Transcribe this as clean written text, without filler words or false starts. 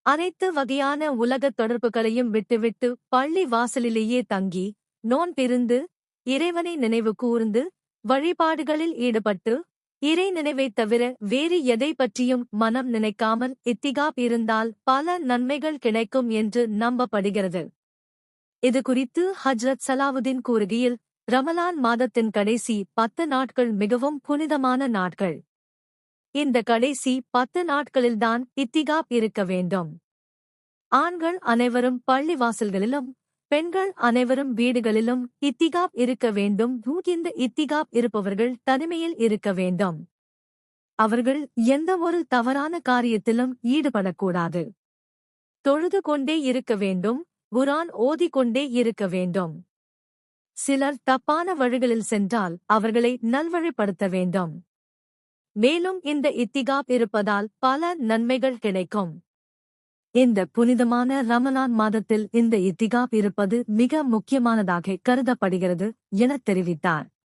அனைத்து வகையான உலகத் தொடர்புகளையும் விட்டுவிட்டு பள்ளி வாசலிலேயே தங்கி நோன்பிருந்து இறைவனை நினைவு கூர்ந்து வழிபாடுகளில் ஈடுபட்டு இறை நினைவைத் தவிர வேறு எதை பற்றியும் மனம் நினைக்காமல் இத்திகாப் இருந்தால் பல நன்மைகள் கிடைக்கும் என்று நம்பப்படுகிறது. இது குறித்து ஹஜ்ரத் சலாவுதீன் கூறுகையில், ரமலான் மாதத்தின் கடைசி 10 நாட்கள் மிகவும் புனிதமான நாட்கள். இந்த கடைசி 10 நாட்களில்தான் இத்திகாப் இருக்க வேண்டும். ஆண்கள் அனைவரும் பள்ளிவாசல்களிலும் பெண்கள் அனைவரும் வீடுகளிலும் இத்திகாப் இருக்க வேண்டும். இந்த இத்திகாப் இருப்பவர்கள் தனிமையில் இருக்க வேண்டும். அவர்கள் எந்த ஒரு தவறான காரியத்திலும் ஈடுபடக்கூடாது. தொழுது கொண்டே இருக்க வேண்டும். குர்ஆன் ஓதிக்கொண்டே இருக்க வேண்டும். சிலர் தப்பான வழிகளில் சென்றால் அவர்களை நல்வழிப்படுத்த வேண்டும். மேலும் இந்த இத்திகாப் இருப்பதால் பல நன்மைகள் கிடைக்கும். இந்த புனிதமான ரமலான் மாதத்தில் இந்த இத்திகாப் இருப்பது மிக முக்கியமானதாக கருதப்படுகிறது எனத் தெரிவித்தார்.